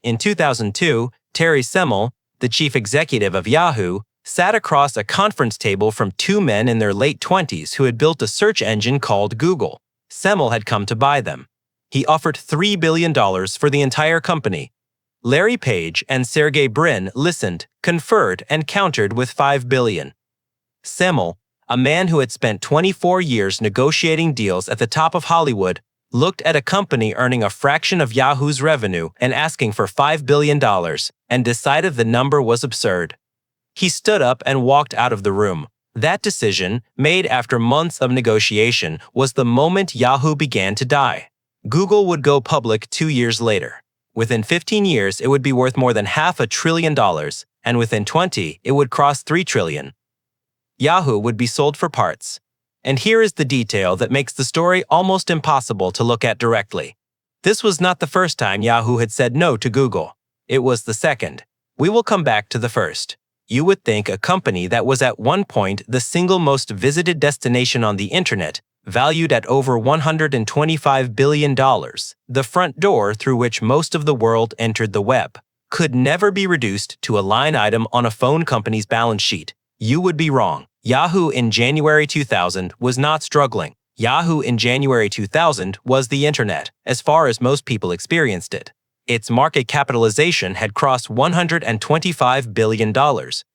In 2002, Terry Semel, the chief executive of Yahoo, sat across a conference table from two men in their late 20s who had built a search engine called Google. Semel had come to buy them. He offered $3 billion for the entire company. Larry Page and Sergey Brin listened, conferred, and countered with $5 billion. Semel, a man who had spent 24 years negotiating deals at the top of Hollywood, looked at a company earning a fraction of Yahoo's revenue and asking for $5 billion, and decided the number was absurd. He stood up and walked out of the room. That decision, made after months of negotiation, was the moment Yahoo began to die. Google would go public 2 years later. Within 15 years, it would be worth more than $500 billion, and within 20, it would cross $3 trillion. Yahoo would be sold for parts. And here is the detail that makes the story almost impossible to look at directly. This was not the first time Yahoo had said no to Google. It was the second. We will come back to the first. You would think a company that was at one point the single most visited destination on the internet, valued at over $125 billion, the front door through which most of the world entered the web, could never be reduced to a line item on a phone company's balance sheet. You would be wrong. Yahoo in January 2000 was not struggling. Yahoo in January 2000 was the internet, as far as most people experienced it. Its market capitalization had crossed $125 billion,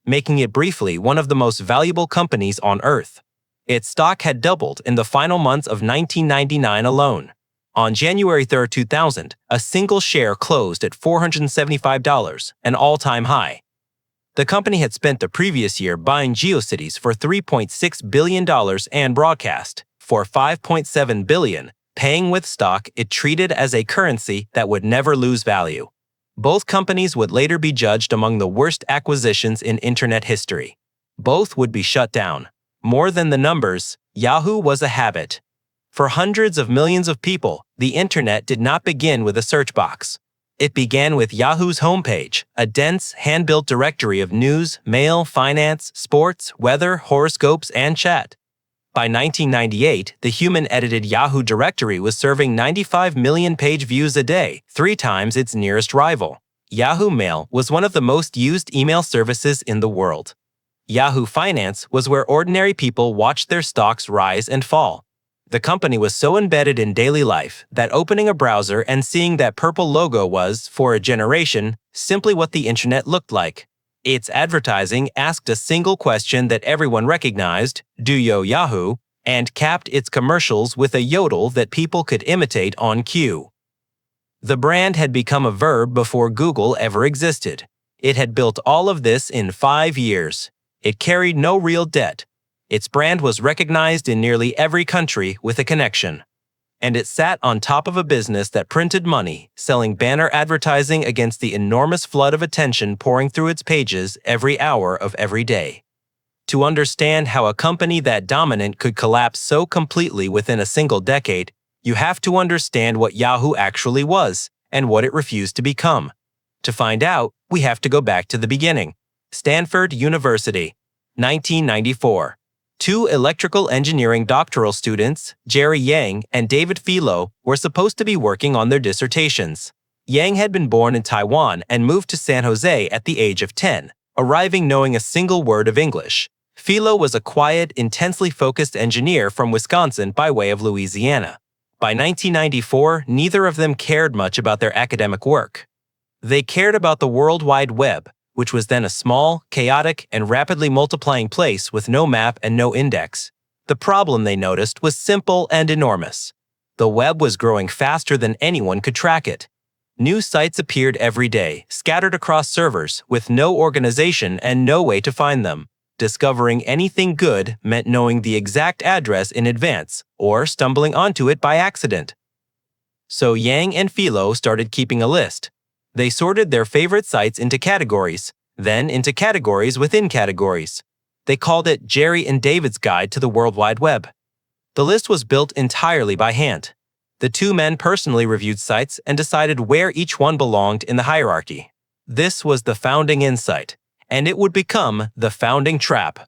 making it briefly one of the most valuable companies on Earth. Its stock had doubled in the final months of 1999 alone. On January 3, 2000, a single share closed at $475, an all-time high. The company had spent the previous year buying GeoCities for $3.6 billion and Broadcast for $5.7 billion, paying with stock it treated as a currency that would never lose value. Both companies would later be judged among the worst acquisitions in internet history. Both would be shut down. More than the numbers, Yahoo was a habit. For hundreds of millions of people, the internet did not begin with a search box. It began with Yahoo's homepage, a dense, hand-built directory of news, mail, finance, sports, weather, horoscopes, and chat. By 1998, the human-edited Yahoo directory was serving 95 million page views a day, 3 times its nearest rival. Yahoo Mail was one of the most used email services in the world. Yahoo Finance was where ordinary people watched their stocks rise and fall. The company was so embedded in daily life that opening a browser and seeing that purple logo was, for a generation, simply what the internet looked like. Its advertising asked a single question that everyone recognized, "Do yo Yahoo?" and capped its commercials with a yodel that people could imitate on cue. The brand had become a verb before Google ever existed. It had built all of this in 5 years. It carried no real debt. Its brand was recognized in nearly every country with a connection. And it sat on top of a business that printed money, selling banner advertising against the enormous flood of attention pouring through its pages every hour of every day. To understand how a company that dominant could collapse so completely within a single decade, you have to understand what Yahoo actually was and what it refused to become. To find out, we have to go back to the beginning. Stanford University, 1994. 2 electrical engineering doctoral students, Jerry Yang and David Philo, were supposed to be working on their dissertations. Yang had been born in Taiwan and moved to San Jose at the age of 10, arriving knowing a single word of English. Philo was a quiet, intensely focused engineer from Wisconsin by way of Louisiana. By 1994, neither of them cared much about their academic work. They cared about the World Wide Web, which was then a small, chaotic, and rapidly multiplying place with no map and no index. The problem, they noticed, was simple and enormous. The web was growing faster than anyone could track it. New sites appeared every day, scattered across servers, with no organization and no way to find them. Discovering anything good meant knowing the exact address in advance, or stumbling onto it by accident. So Yang and Philo started keeping a list. They sorted their favorite sites into categories, then into categories within categories. They called it Jerry and David's Guide to the World Wide Web. The list was built entirely by hand. The 2 men personally reviewed sites and decided where each one belonged in the hierarchy. This was the founding insight, and it would become the founding trap.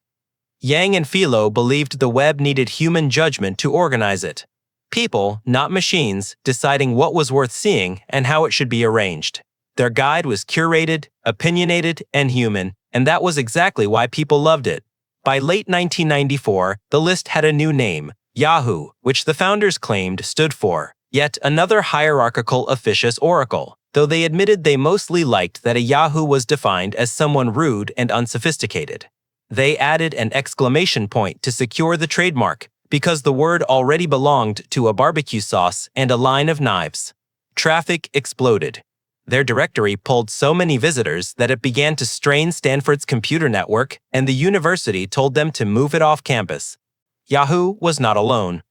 Yang and Philo believed the web needed human judgment to organize it. People, not machines, deciding what was worth seeing and how it should be arranged. Their guide was curated, opinionated, and human, and that was exactly why people loved it. By late 1994, the list had a new name, Yahoo, which the founders claimed stood for yet another hierarchical officious oracle, though they admitted they mostly liked that a Yahoo was defined as someone rude and unsophisticated. They added an exclamation point to secure the trademark, because the word already belonged to a barbecue sauce and a line of knives. Traffic exploded. Their directory pulled so many visitors that it began to strain Stanford's computer network, and the university told them to move it off campus. Yahoo was not alone.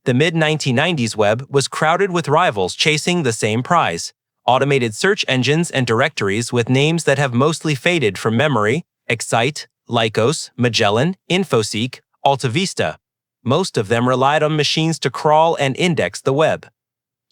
The mid-1990s web was crowded with rivals chasing the same prize: automated search engines and directories with names that have mostly faded from memory: Excite, Lycos, Magellan, InfoSeek, AltaVista. Most of them relied on machines to crawl and index the web.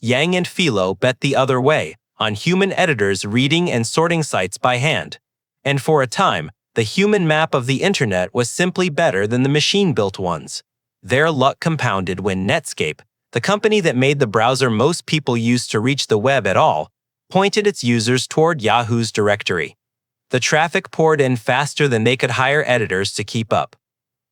Yang and Philo bet the other way, on human editors reading and sorting sites by hand. And for a time, the human map of the internet was simply better than the machine-built ones. Their luck compounded when Netscape, the company that made the browser most people used to reach the web at all, pointed its users toward Yahoo's directory. The traffic poured in faster than they could hire editors to keep up.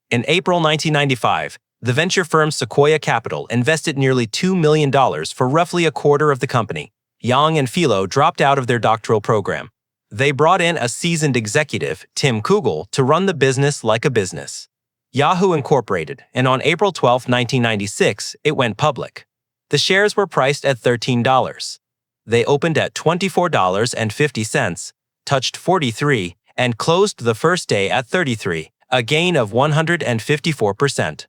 In April 1995, the venture firm Sequoia Capital invested nearly $2 million for roughly a quarter of the company. Yang and Philo dropped out of their doctoral program. They brought in a seasoned executive, Tim Kugel, to run the business like a business. Yahoo Incorporated, and on April 12, 1996, it went public. The shares were priced at $13. They opened at $24.50, touched 43, and closed the first day at 33, a gain of 154%.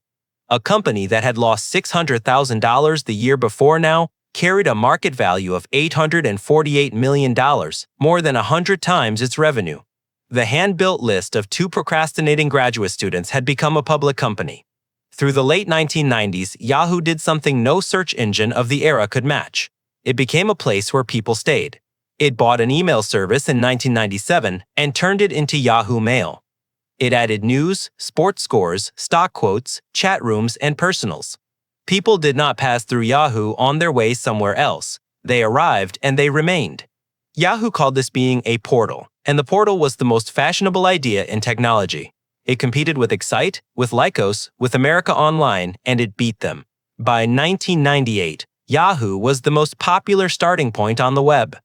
A company that had lost $600,000 the year before now carried a market value of $848 million, more than 100 times its revenue. The hand-built list of two procrastinating graduate students had become a public company. Through the late 1990s, Yahoo did something no search engine of the era could match. It became a place where people stayed. It bought an email service in 1997 and turned it into Yahoo Mail. It added news, sports scores, stock quotes, chat rooms, and personals. People did not pass through Yahoo on their way somewhere else. They arrived and they remained. Yahoo called this being a portal, and the portal was the most fashionable idea in technology. It competed with Excite, with Lycos, with America Online, and it beat them. By 1998, Yahoo was the most popular starting point on the web.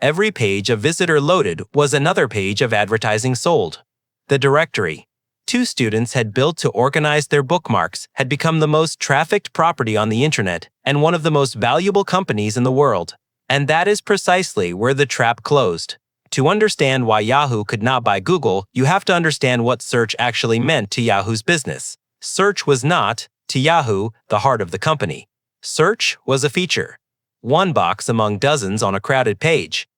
Every page a visitor loaded was another page of advertising sold. The directory, two students had built to organize their bookmarks, had become the most trafficked property on the internet and one of the most valuable companies in the world. And that is precisely where the trap closed. To understand why Yahoo could not buy Google, you have to understand what search actually meant to Yahoo's business. Search was not, to Yahoo, the heart of the company. Search was a feature. One box among dozens on a crowded page.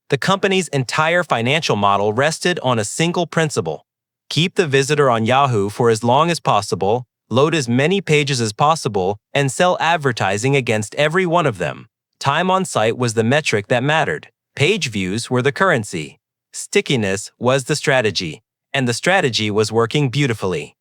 The company's entire financial model rested on a single principle: keep the visitor on Yahoo for as long as possible, load as many pages as possible, and sell advertising against every one of them. Time on site was the metric that mattered. Page views were the currency. Stickiness was the strategy, and the strategy was working beautifully.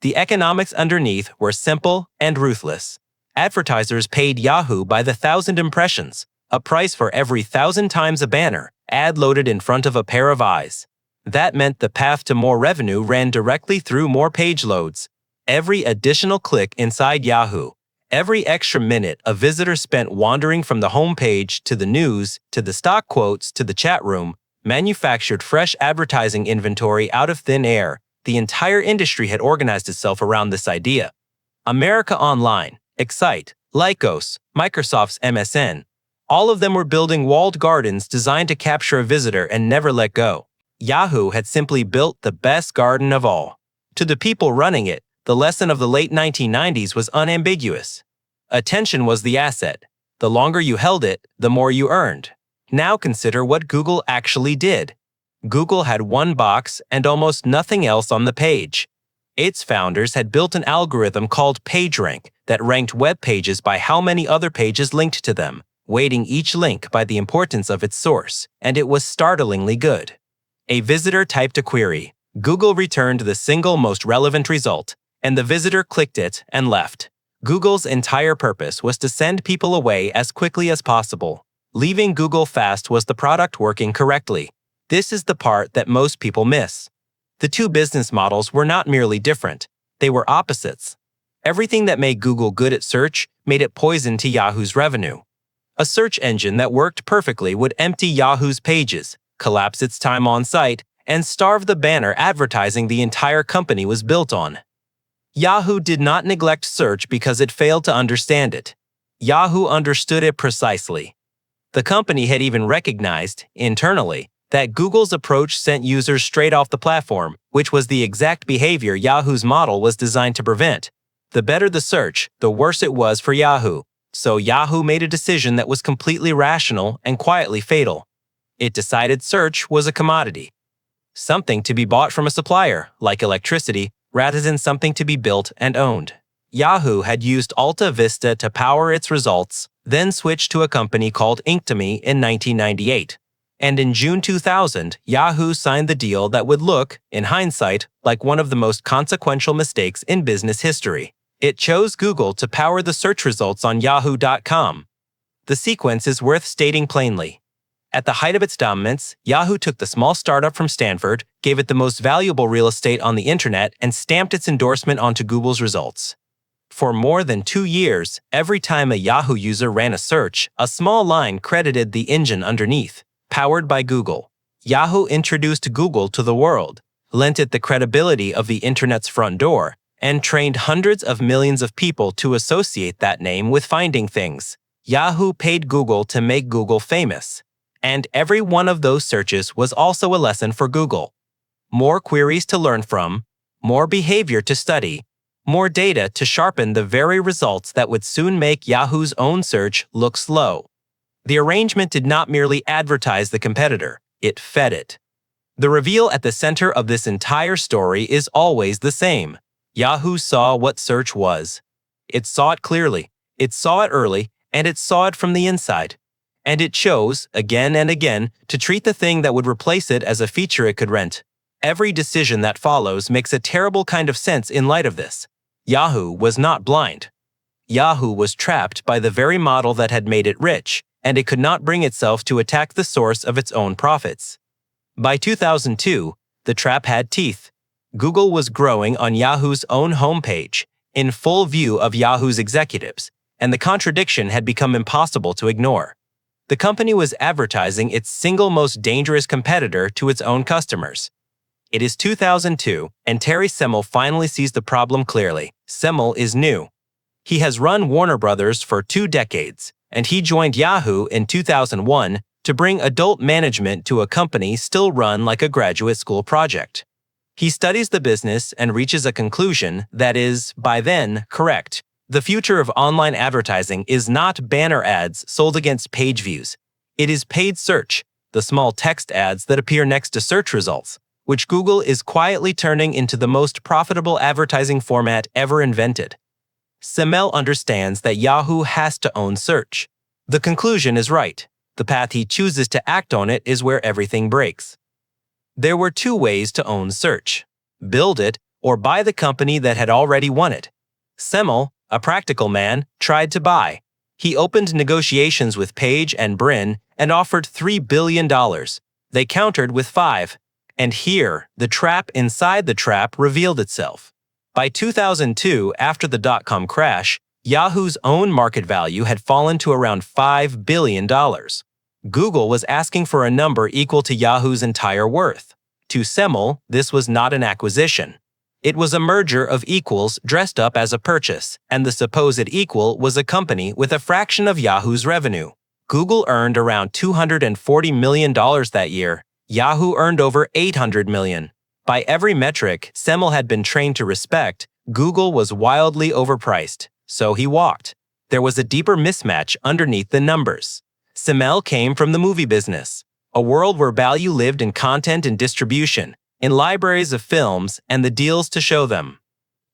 The economics underneath were simple and ruthless. Advertisers paid Yahoo by the 1,000 impressions, a price for every 1,000 times a banner ad loaded in front of a pair of eyes. That meant the path to more revenue ran directly through more page loads. Every additional click inside Yahoo, every extra minute a visitor spent wandering from the home page to the news, to the stock quotes, to the chat room, manufactured fresh advertising inventory out of thin air. The entire industry had organized itself around this idea. America Online, Excite, Lycos, Microsoft's MSN, all of them were building walled gardens designed to capture a visitor and never let go. Yahoo had simply built the best garden of all. To the people running it, the lesson of the late 1990s was unambiguous. Attention was the asset. The longer you held it, the more you earned. Now consider what Google actually did. Google had one box and almost nothing else on the page. Its founders had built an algorithm called PageRank that ranked web pages by how many other pages linked to them, weighting each link by the importance of its source, and it was startlingly good. A visitor typed a query. Google returned the single most relevant result, and the visitor clicked it and left. Google's entire purpose was to send people away as quickly as possible. Leaving Google fast was the product working correctly. This is the part that most people miss. The two business models were not merely different, they were opposites. Everything that made Google good at search made it poison to Yahoo's revenue. A search engine that worked perfectly would empty Yahoo's pages, collapse its time on site, and starve the banner advertising the entire company was built on. Yahoo did not neglect search because it failed to understand it. Yahoo understood it precisely. The company had even recognized, internally, that Google's approach sent users straight off the platform, which was the exact behavior Yahoo's model was designed to prevent. The better the search, the worse it was for Yahoo. So Yahoo made a decision that was completely rational and quietly fatal. It decided search was a commodity, something to be bought from a supplier, like electricity, rather than something to be built and owned. Yahoo had used Alta Vista to power its results, then switched to a company called Inktomi in 1998. And in June 2000, Yahoo signed the deal that would look, in hindsight, like one of the most consequential mistakes in business history. It chose Google to power the search results on Yahoo.com. The sequence is worth stating plainly. At the height of its dominance, Yahoo took the small startup from Stanford, gave it the most valuable real estate on the internet, and stamped its endorsement onto Google's results. For more than 2 years, every time a Yahoo user ran a search, a small line credited the engine underneath, powered by Google. Yahoo introduced Google to the world, lent it the credibility of the internet's front door, and trained hundreds of millions of people to associate that name with finding things. Yahoo paid Google to make Google famous. And every one of those searches was also a lesson for Google. More queries to learn from, more behavior to study, more data to sharpen the very results that would soon make Yahoo's own search look slow. The arrangement did not merely advertise the competitor, it fed it. The reveal at the center of this entire story is always the same. Yahoo saw what search was. It saw it clearly, it saw it early, and it saw it from the inside. And it chose, again and again, to treat the thing that would replace it as a feature it could rent. Every decision that follows makes a terrible kind of sense in light of this. Yahoo was not blind. Yahoo was trapped by the very model that had made it rich, and it could not bring itself to attack the source of its own profits. By 2002, the trap had teeth. Google was growing on Yahoo's own homepage, in full view of Yahoo's executives, and the contradiction had become impossible to ignore. The company was advertising its single most dangerous competitor to its own customers. It is 2002, and Terry Semel finally sees the problem clearly. Semel is new. He has run Warner Brothers for 2 decades, and he joined Yahoo in 2001 to bring adult management to a company still run like a graduate school project. He studies the business and reaches a conclusion that is, by then, correct. The future of online advertising is not banner ads sold against page views. It is paid search, the small text ads that appear next to search results, which Google is quietly turning into the most profitable advertising format ever invented. Semel understands that Yahoo has to own search. The conclusion is right. The path he chooses to act on it is where everything breaks. There were 2 ways to own search: build it or buy the company that had already won it. Semel, a practical man, tried to buy. He opened negotiations with Page and Brin and offered $3 billion. They countered with 5. And here, the trap inside the trap revealed itself. By 2002, after the dot-com crash, Yahoo's own market value had fallen to around $5 billion. Google was asking for a number equal to Yahoo's entire worth. To Semel, this was not an acquisition. It was a merger of equals dressed up as a purchase, and the supposed equal was a company with a fraction of Yahoo's revenue. Google earned around $240 million that year. Yahoo earned over $800 million. By every metric Semel had been trained to respect, Google was wildly overpriced, so he walked. There was a deeper mismatch underneath the numbers. Semel came from the movie business, a world where value lived in content and distribution, in libraries of films and the deals to show them.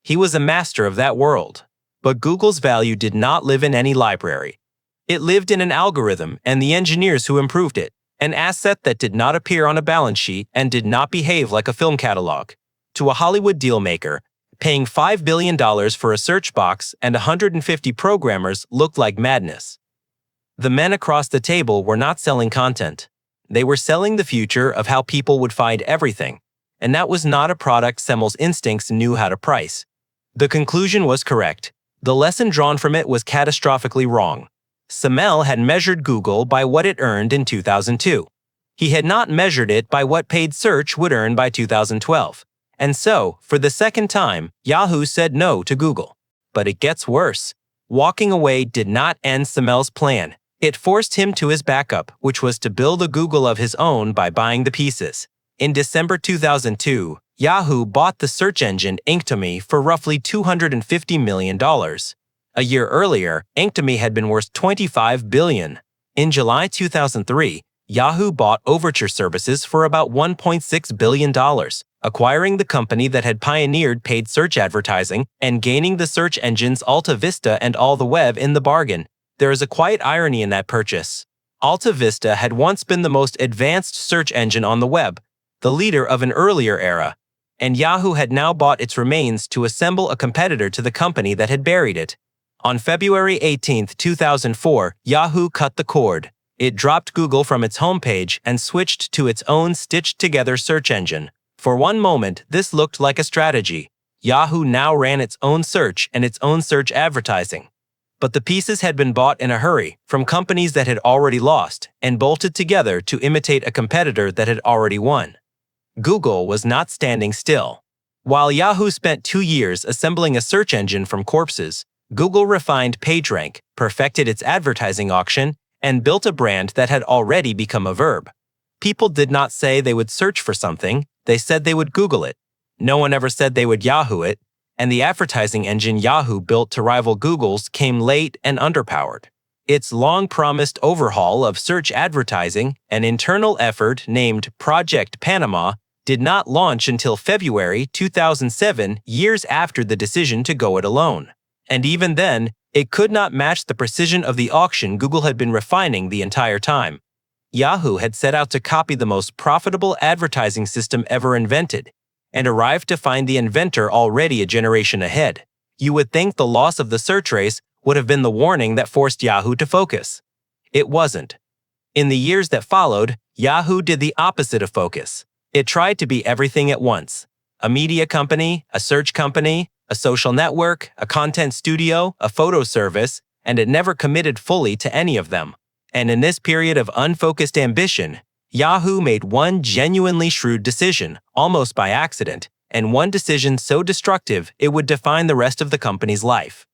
He was a master of that world. But Google's value did not live in any library. It lived in an algorithm and the engineers who improved it, an asset that did not appear on a balance sheet and did not behave like a film catalog. To a Hollywood dealmaker, paying $5 billion for a search box and 150 programmers looked like madness. The men across the table were not selling content. They were selling the future of how people would find everything, and that was not a product Semmel's instincts knew how to price. The conclusion was correct. The lesson drawn from it was catastrophically wrong. Semmel had measured Google by what it earned in 2002. He had not measured it by what paid search would earn by 2012. And so, for the second time, Yahoo said no to Google. But it gets worse. Walking away did not end Semmel's plan. It forced him to his backup, which was to build a Google of his own by buying the pieces. In December 2002, Yahoo bought the search engine Inktomi for roughly $250 million. A year earlier, Inktomi had been worth $25 billion. In July 2003, Yahoo bought Overture Services for about $1.6 billion, acquiring the company that had pioneered paid search advertising and gaining the search engines Alta Vista and All the Web in the bargain. There is a quiet irony in that purchase. Alta Vista had once been the most advanced search engine on the web, the leader of an earlier era, and Yahoo had now bought its remains to assemble a competitor to the company that had buried it. On February 18, 2004, Yahoo cut the cord. It dropped Google from its homepage and switched to its own stitched-together search engine. For one moment, this looked like a strategy. Yahoo now ran its own search and its own search advertising. But the pieces had been bought in a hurry from companies that had already lost and bolted together to imitate a competitor that had already won. Google was not standing still. While Yahoo spent 2 years assembling a search engine from corpses, Google refined PageRank, perfected its advertising auction, and built a brand that had already become a verb. People did not say they would search for something, they said they would Google it. No one ever said they would Yahoo it, and the advertising engine Yahoo built to rival Google's came late and underpowered. Its long-promised overhaul of search advertising, an internal effort named Project Panama, did not launch until February 2007, years after the decision to go it alone. And even then, it could not match the precision of the auction Google had been refining the entire time. Yahoo had set out to copy the most profitable advertising system ever invented, and arrived to find the inventor already a generation ahead. You would think the loss of the search race would have been the warning that forced Yahoo to focus. It wasn't. In the years that followed, Yahoo did the opposite of focus. It tried to be everything at once. A media company, a search company, a social network, a content studio, a photo service, and it never committed fully to any of them. And in this period of unfocused ambition, Yahoo made one genuinely shrewd decision, almost by accident, and one decision so destructive it would define the rest of the company's life.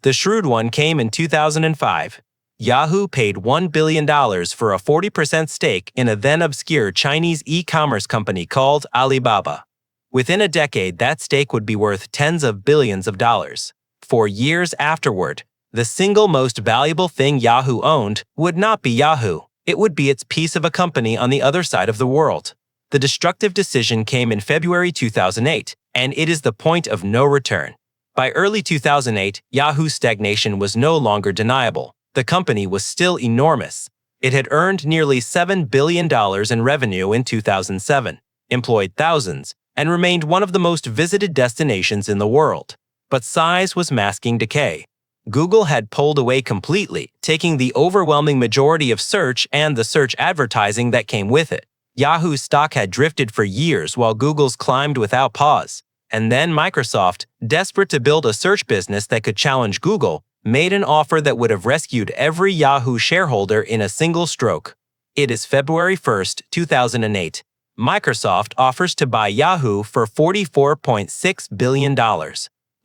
The shrewd one came in 2005. Yahoo paid $1 billion for a 40% stake in a then-obscure Chinese e-commerce company called Alibaba. Within a decade, that stake would be worth tens of billions of dollars. For years afterward, the single most valuable thing Yahoo owned would not be Yahoo. It would be its piece of a company on the other side of the world. The destructive decision came in February 2008, and it is the point of no return. By early 2008, Yahoo's stagnation was no longer deniable. The company was still enormous. It had earned nearly $7 billion in revenue in 2007, employed thousands, and remained one of the most visited destinations in the world. But size was masking decay. Google had pulled away completely, taking the overwhelming majority of search and the search advertising that came with it. Yahoo's stock had drifted for years while Google's climbed without pause. And then Microsoft, desperate to build a search business that could challenge Google, made an offer that would have rescued every Yahoo shareholder in a single stroke. It is February 1, 2008. Microsoft offers to buy Yahoo for $44.6 billion.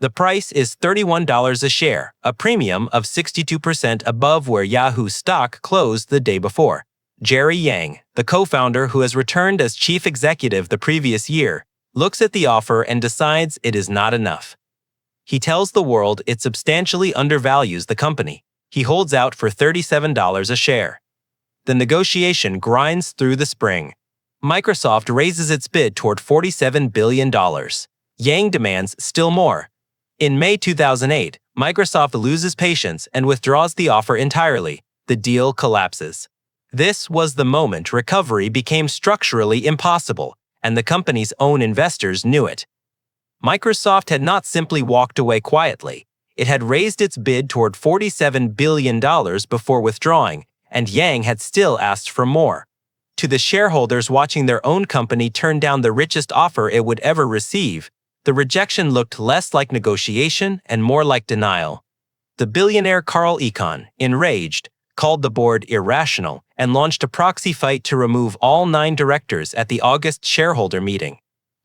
The price is $31 a share, a premium of 62% above where Yahoo's stock closed the day before. Jerry Yang, the co-founder who has returned as chief executive the previous year, looks at the offer and decides it is not enough. He tells the world it substantially undervalues the company. He holds out for $37 a share. The negotiation grinds through the spring. Microsoft raises its bid toward $47 billion. Yang demands still more. In May 2008, Microsoft loses patience and withdraws the offer entirely. The deal collapses. This was the moment recovery became structurally impossible, and the company's own investors knew it. Microsoft had not simply walked away quietly. It had raised its bid toward $47 billion before withdrawing, and Yang had still asked for more. To the shareholders watching their own company turn down the richest offer it would ever receive, the rejection looked less like negotiation and more like denial. The billionaire Carl Icahn, enraged, called the board irrational and launched a proxy fight to remove all 9 directors at the August shareholder meeting.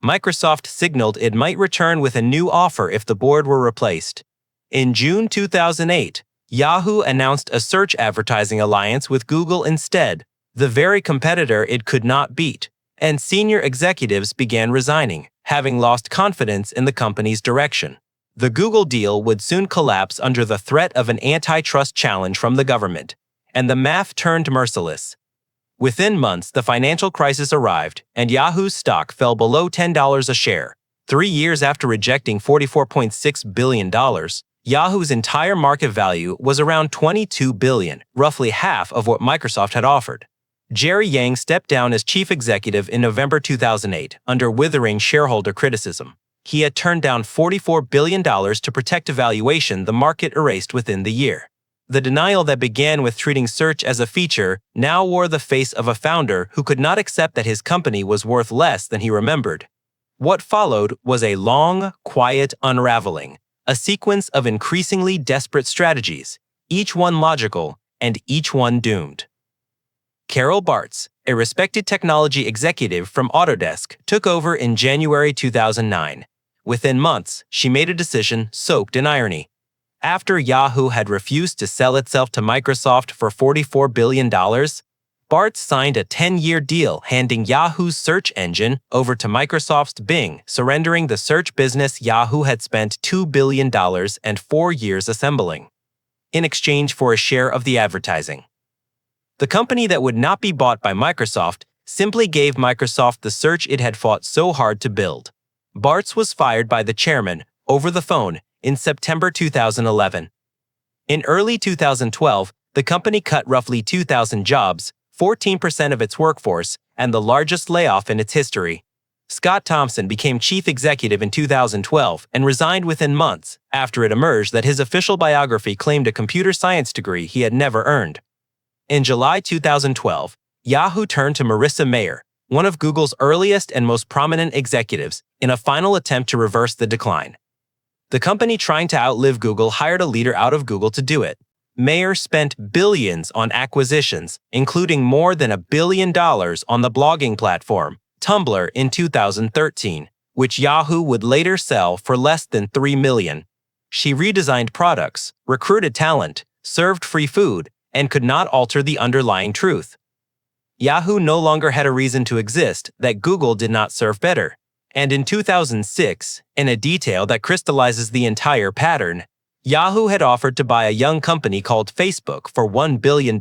Microsoft signaled it might return with a new offer if the board were replaced. In June 2008, Yahoo announced a search advertising alliance with Google instead, the very competitor it could not beat, and senior executives began resigning, having lost confidence in the company's direction. The Google deal would soon collapse under the threat of an antitrust challenge from the government, and the math turned merciless. Within months, the financial crisis arrived, and Yahoo's stock fell below $10 a share. 3 years after rejecting $44.6 billion, Yahoo's entire market value was around $22 billion, roughly half of what Microsoft had offered. Jerry Yang stepped down as chief executive in November 2008 under withering shareholder criticism. He had turned down $44 billion to protect a valuation the market erased within the year. The denial that began with treating search as a feature now wore the face of a founder who could not accept that his company was worth less than he remembered. What followed was a long, quiet unraveling, a sequence of increasingly desperate strategies, each one logical and each one doomed. Carol Bartz, a respected technology executive from Autodesk, took over in January 2009. Within months, she made a decision soaked in irony. After Yahoo had refused to sell itself to Microsoft for $44 billion, Bartz signed a 10-year deal handing Yahoo's search engine over to Microsoft's Bing, surrendering the search business Yahoo had spent $2 billion and 4 years assembling, in exchange for a share of the advertising. The company that would not be bought by Microsoft simply gave Microsoft the search it had fought so hard to build. Bartz was fired by the chairman over the phone in September 2011. In early 2012, the company cut roughly 2,000 jobs, 14% of its workforce, and the largest layoff in its history. Scott Thompson became chief executive in 2012 and resigned within months after it emerged that his official biography claimed a computer science degree he had never earned. In July 2012, Yahoo turned to Marissa Mayer, one of Google's earliest and most prominent executives, in a final attempt to reverse the decline. The company trying to outlive Google hired a leader out of Google to do it. Mayer spent billions on acquisitions, including more than $1 billion on the blogging platform, Tumblr, in 2013, which Yahoo would later sell for less than $3 million. She redesigned products, recruited talent, served free food, and could not alter the underlying truth. Yahoo no longer had a reason to exist that Google did not serve better. And in 2006, in a detail that crystallizes the entire pattern, Yahoo had offered to buy a young company called Facebook for $1 billion,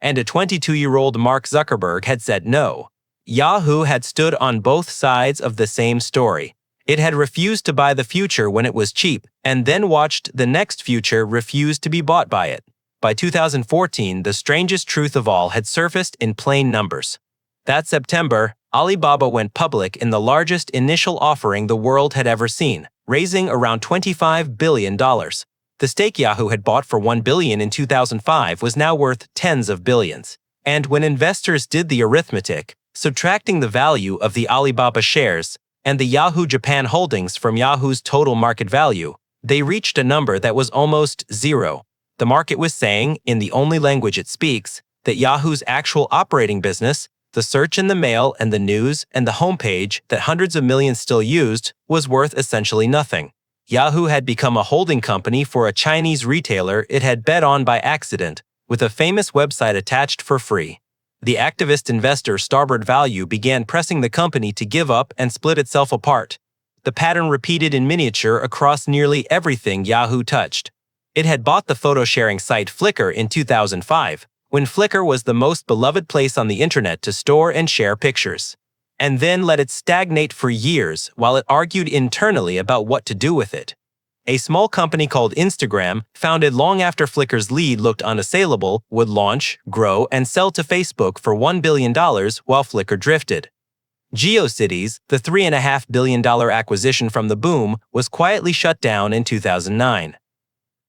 and a 22-year-old Mark Zuckerberg had said no. Yahoo had stood on both sides of the same story. It had refused to buy the future when it was cheap, and then watched the next future refuse to be bought by it. By 2014, the strangest truth of all had surfaced in plain numbers. That September, Alibaba went public in the largest initial offering the world had ever seen, raising around $25 billion. The stake Yahoo had bought for $1 billion in 2005 was now worth tens of billions. And when investors did the arithmetic, subtracting the value of the Alibaba shares and the Yahoo Japan holdings from Yahoo's total market value, they reached a number that was almost zero. The market was saying, in the only language it speaks, that Yahoo's actual operating business, the search and the mail and the news and the homepage that hundreds of millions still used, was worth essentially nothing. Yahoo had become a holding company for a Chinese retailer it had bet on by accident, with a famous website attached for free. The activist investor Starboard Value began pressing the company to give up and split itself apart. The pattern repeated in miniature across nearly everything Yahoo touched. It had bought the photo-sharing site Flickr in 2005, when Flickr was the most beloved place on the internet to store and share pictures, and then let it stagnate for years while it argued internally about what to do with it. A small company called Instagram, founded long after Flickr's lead looked unassailable, would launch, grow, and sell to Facebook for $1 billion while Flickr drifted. GeoCities, the $3.5 billion acquisition from The Boom, was quietly shut down in 2009.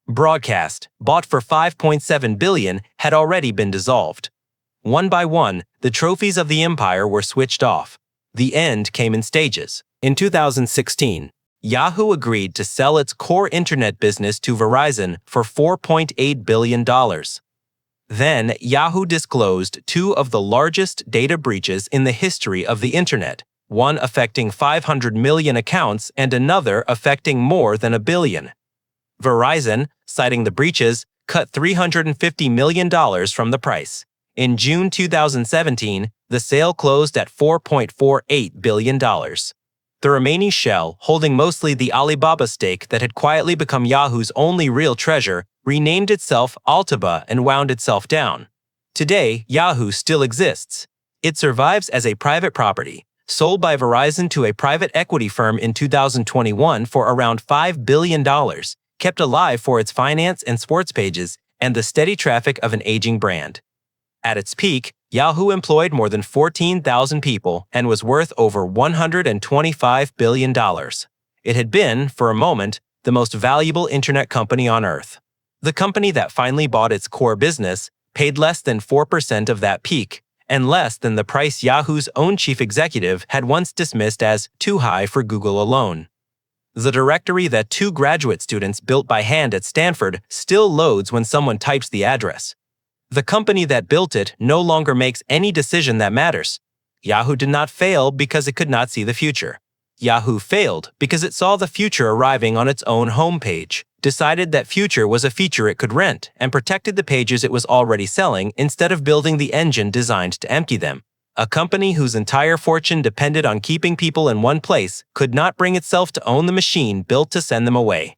Broadcast, bought for $5.7 billion, had already been dissolved. One by one, the trophies of the empire were switched off. The end came in stages. In 2016, Yahoo agreed to sell its core internet business to Verizon for $4.8 billion. Then, Yahoo disclosed two of the largest data breaches in the history of the internet, one affecting 500 million accounts and another affecting more than 1 billion. Verizon, citing the breaches, cut $350 million from the price. In June 2017, the sale closed at $4.48 billion. The remaining shell, holding mostly the Alibaba stake that had quietly become Yahoo's only real treasure, renamed itself Alibaba and wound itself down. Today, Yahoo still exists. It survives as a private property, sold by Verizon to a private equity firm in 2021 for around $5 billion, kept alive for its finance and sports pages and the steady traffic of an aging brand. At its peak, Yahoo employed more than 14,000 people and was worth over $125 billion. It had been, for a moment, the most valuable internet company on Earth. The company that finally bought its core business paid less than 4% of that peak, and less than the price Yahoo's own chief executive had once dismissed as too high for Google alone. The directory that 2 graduate students built by hand at Stanford still loads when someone types the address. The company that built it no longer makes any decision that matters. Yahoo did not fail because it could not see the future. Yahoo failed because it saw the future arriving on its own homepage, decided that future was a feature it could rent, and protected the pages it was already selling instead of building the engine designed to empty them. A company whose entire fortune depended on keeping people in one place could not bring itself to own the machine built to send them away.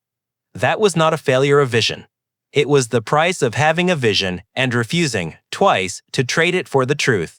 That was not a failure of vision. It was the price of having a vision and refusing, twice, to trade it for the truth.